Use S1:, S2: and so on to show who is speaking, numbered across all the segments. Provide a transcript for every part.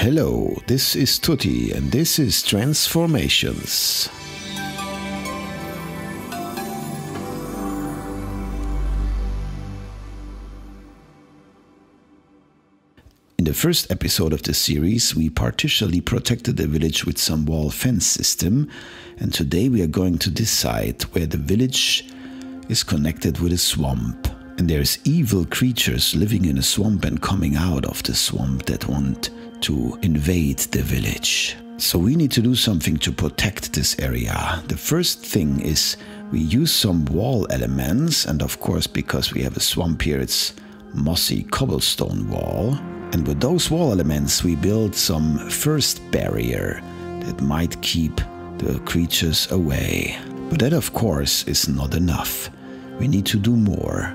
S1: Hello, this is Tootee and this is Transformations. In the first episode of the series, we partially protected the village with some wall fence system, and today we are going to decide where the village is connected with a swamp. And there's evil creatures living in a swamp and coming out of the swamp that want to invade the village. So we need to do something to protect this area. The first thing is we use some wall elements, and of course because we have a swamp here, it's mossy cobblestone wall. And with those wall elements we build some first barrier that might keep the creatures away. But that of course is not enough. We need to do more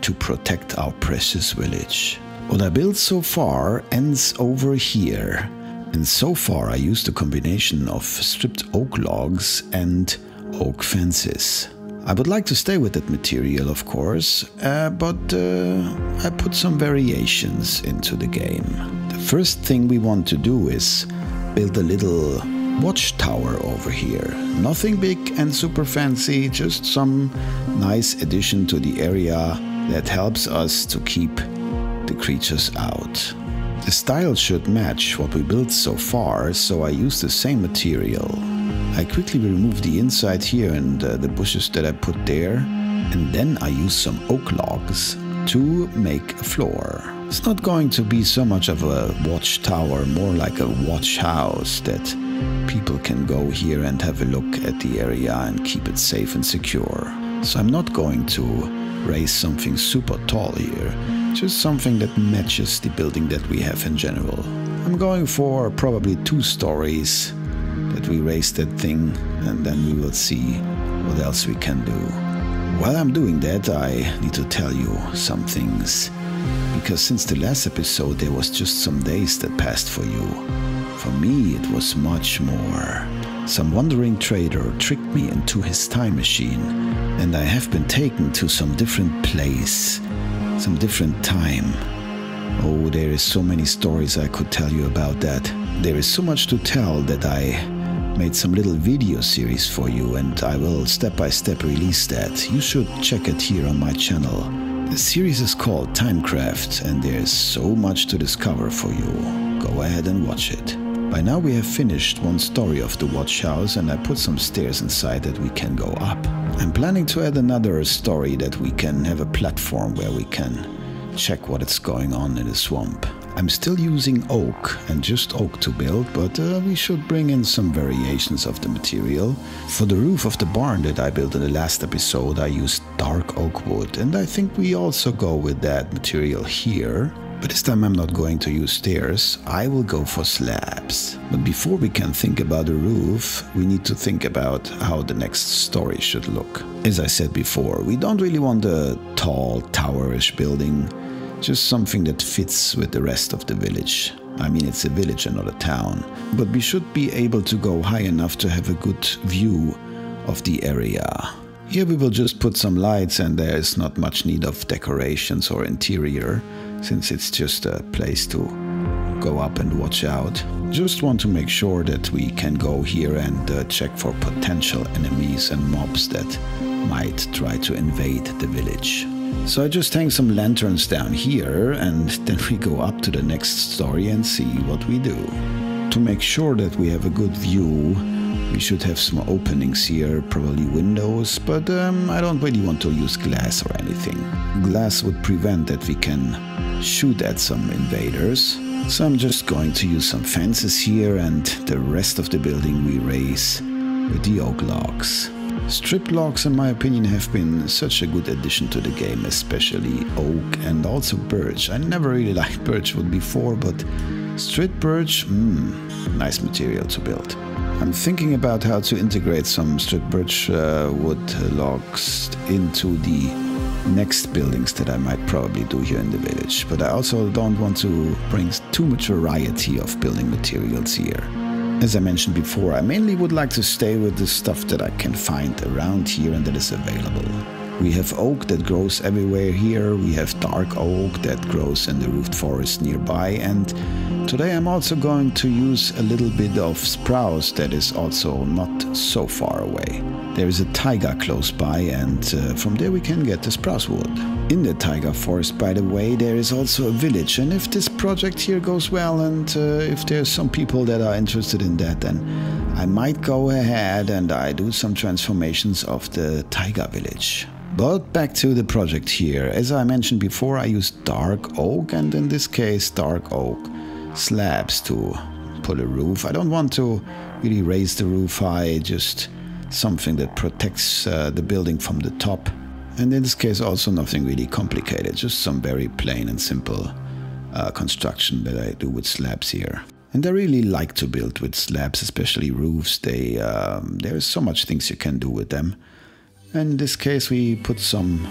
S1: to protect our precious village. What I built so far ends over here. And so far I used a combination of stripped oak logs and oak fences. I would like to stay with that material, of course, but I put some variations into the game. The first thing we want to do is build a little watchtower over here. Nothing big and super fancy, just some nice addition to the area that helps us to keep the creatures out. The style should match what we built so far, so I used the same material. I quickly removed the inside here and the bushes that I put there, and then I used some oak logs to make a floor. It's not going to be so much of a watchtower, more like a watch house that people can go here and have a look at the area and keep it safe and secure. So I'm not going to raise something super tall here, just something that matches the building that we have in general. I'm going for probably 2 stories that we raise that thing, and then we will see what else we can do. While I'm doing that, I need to tell you some things, because since the last episode there was just some days that passed for you. For me it was much more. Some wandering trader tricked me into his time machine, and I have been taken to some different place, some different time. Oh, there is so many stories I could tell you about that. There is so much to tell that I made some little video series for you, and I will step by step release that. You should check it here on my channel. The series is called Timecraft, and there's so much to discover for you. Go ahead and watch it. By now we have finished one story of the watch house, and I put some stairs inside that we can go up. I'm planning to add another story that we can have a platform where we can check what is going on in the swamp. I'm still using oak and just oak to build, but we should bring in some variations of the material. For the roof of the barn that I built in the last episode, I used dark oak wood, and I think we also go with that material here. But this time I'm not going to use stairs, I will go for slabs. But before we can think about a roof, we need to think about how the next story should look. As I said before, we don't really want a tall, towerish building, just something that fits with the rest of the village. I mean, it's a village and not a town. But we should be able to go high enough to have a good view of the area. Here we will just put some lights, and there is not much need of decorations or interior, since it's just a place to go up and watch out. Just want to make sure that we can go here and check for potential enemies and mobs that might try to invade the village. So I just hang some lanterns down here, and then we go up to the next story and see what we do. To make sure that we have a good view, we should have some openings here, probably windows, but I don't really want to use glass or anything. Glass would prevent that we can shoot at some invaders. So I'm just going to use some fences here, and the rest of the building we raise with the oak logs. Strip logs, in my opinion, have been such a good addition to the game, especially oak and also birch. I never really liked birchwood before, but strip birch, nice material to build. I'm thinking about how to integrate some strip birch wood logs into the next buildings that I might probably do here in the village, but I also don't want to bring too much variety of building materials here. As I mentioned before, I mainly would like to stay with the stuff that I can find around here and that is available. We have oak that grows everywhere here, we have dark oak that grows in the roofed forest nearby, and Today I'm also going to use a little bit of spruce that is also not so far away. There is a taiga close by, and from there we can get the spruce wood. In the taiga forest, by the way, there is also a village, and if this project here goes well and if there's some people that are interested in that, then I might go ahead and I do some transformations of the taiga village. But back to the project here. As I mentioned before, I used dark oak, and in this case dark oak slabs to put a roof. I don't want to really raise the roof high, just something that protects the building from the top. And in this case also nothing really complicated, just some very plain and simple construction that I do with slabs here. And I really like to build with slabs, especially roofs. There's so much things you can do with them. And in this case we put some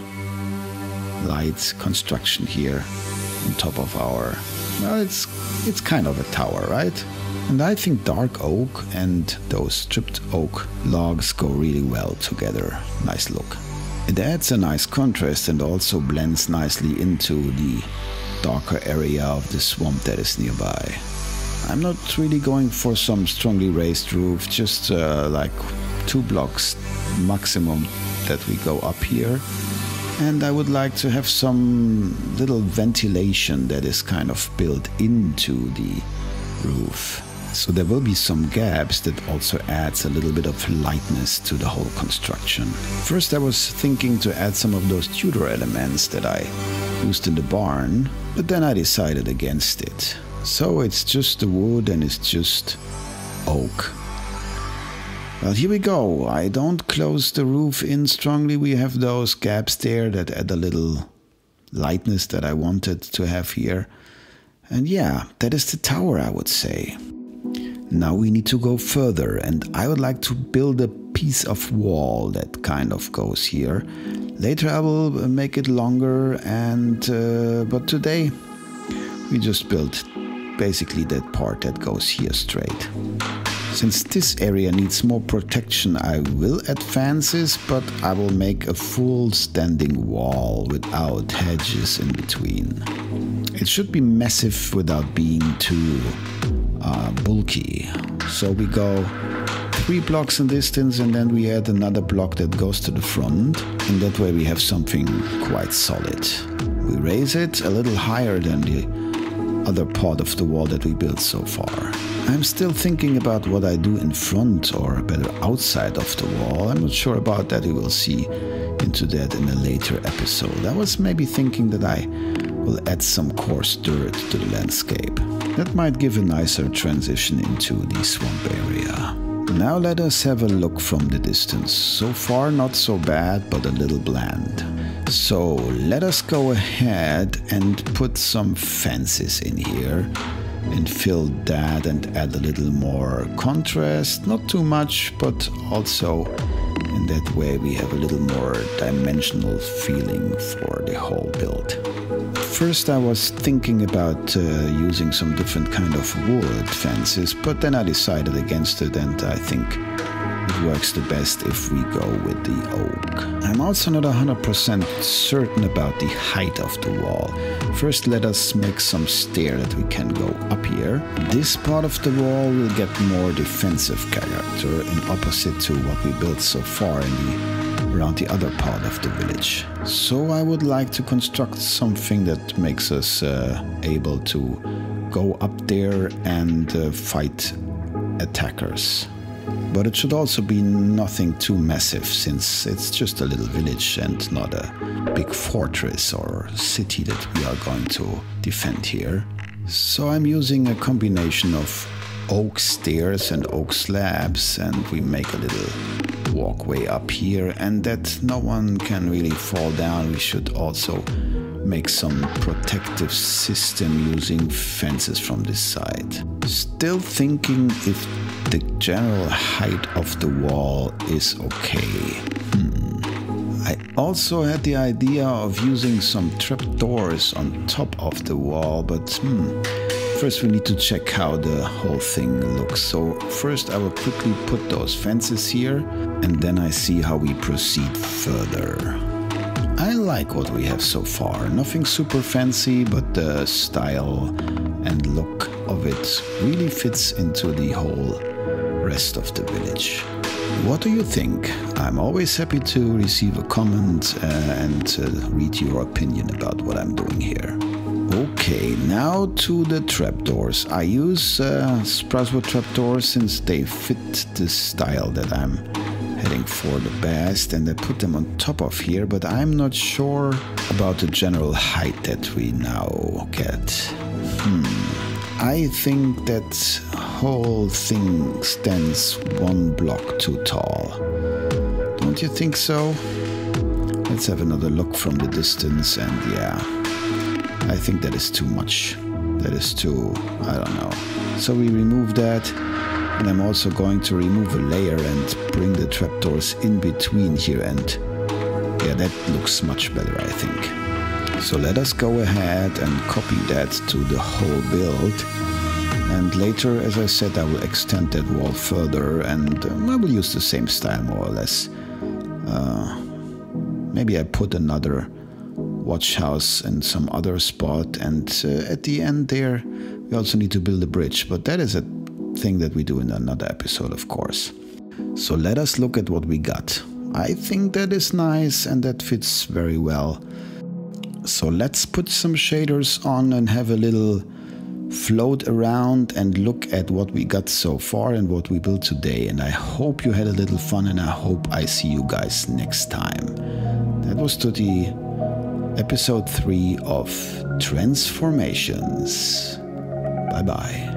S1: light construction here on top of our, well, it's kind of a tower, right? And I think dark oak and those stripped oak logs go really well together. Nice look. It adds a nice contrast and also blends nicely into the darker area of the swamp that is nearby. I'm not really going for some strongly raised roof, just like 2 blocks maximum that we go up here. And I would like to have some little ventilation that is kind of built into the roof. So there will be some gaps that also adds a little bit of lightness to the whole construction. First I was thinking to add some of those Tudor elements that I used in the barn, but then I decided against it. So it's just the wood and it's just oak. Well, here we go. I don't close the roof in strongly. We have those gaps there that add a little lightness that I wanted to have here. And yeah, that is the tower, I would say. Now we need to go further, and I would like to build a piece of wall that kind of goes here. Later I will make it longer, and but today we just built basically that part that goes here straight. Since this area needs more protection, I will add fences, but I will make a full standing wall without hedges in between. It should be massive without being too bulky. So we go 3 blocks in distance and then we add another block that goes to the front, and that way we have something quite solid. We raise it a little higher than the other part of the wall that we built so far. I'm still thinking about what I do in front, or better outside of the wall. I'm not sure about that. We will see into that in a later episode. I was maybe thinking that I will add some coarse dirt to the landscape. That might give a nicer transition into the swamp area. Now let us have a look from the distance. So far not so bad, but a little bland. So let us go ahead and put some fences in here and fill that and add a little more contrast. Not too much, but also in that way we have a little more dimensional feeling for the whole build. First I was thinking about using some different kind of wood fences, but then I decided against it, and I think it works the best if we go with the oak. I'm also not 100% certain about the height of the wall. First let us make some stair that we can go up here. This part of the wall will get more defensive character, in opposite to what we built so far around the other part of the village. So I would like to construct something that makes us able to go up there and fight attackers. But it should also be nothing too massive, since it's just a little village and not a big fortress or city that we are going to defend here. So I'm using a combination of oak stairs and oak slabs, and we make a little walkway up here, and that no one can really fall down. We should also make some protective system using fences from this side. Still thinking if the general height of the wall is okay. I also had the idea of using some trapdoors on top of the wall, but first we need to check how the whole thing looks. So first I will quickly put those fences here, and then I see how we proceed further. I like what we have so far. Nothing super fancy, but the style and look of it really fits into the whole rest of the village. What do you think? I'm always happy to receive a comment and read your opinion about what I'm doing here. Okay, now to the trapdoors. I use sprucewood trapdoors since they fit the style that I'm heading for the best, and I put them on top of here, but I'm not sure about the general height that we now get. I think that whole thing stands 1 block too tall. Don't you think so? Let's have another look from the distance, and yeah, I think that is too much. That is too, I don't know. So we remove that, and I'm also going to remove a layer and bring the trapdoors in between here, and yeah, that looks much better, I think. So let us go ahead and copy that to the whole build. And later, as I said, I will extend that wall further, and I will use the same style more or less. Maybe I put another watch house in some other spot, and at the end there, we also need to build a bridge, but that is a thing that we do in another episode, of course. So let us look at what we got. I think that is nice, and that fits very well. So let's put some shaders on and have a little float around and look at what we got so far and what we built today. And I hope you had a little fun, and I hope I see you guys next time. That was Tootee, episode 3 of Transformations. Bye bye.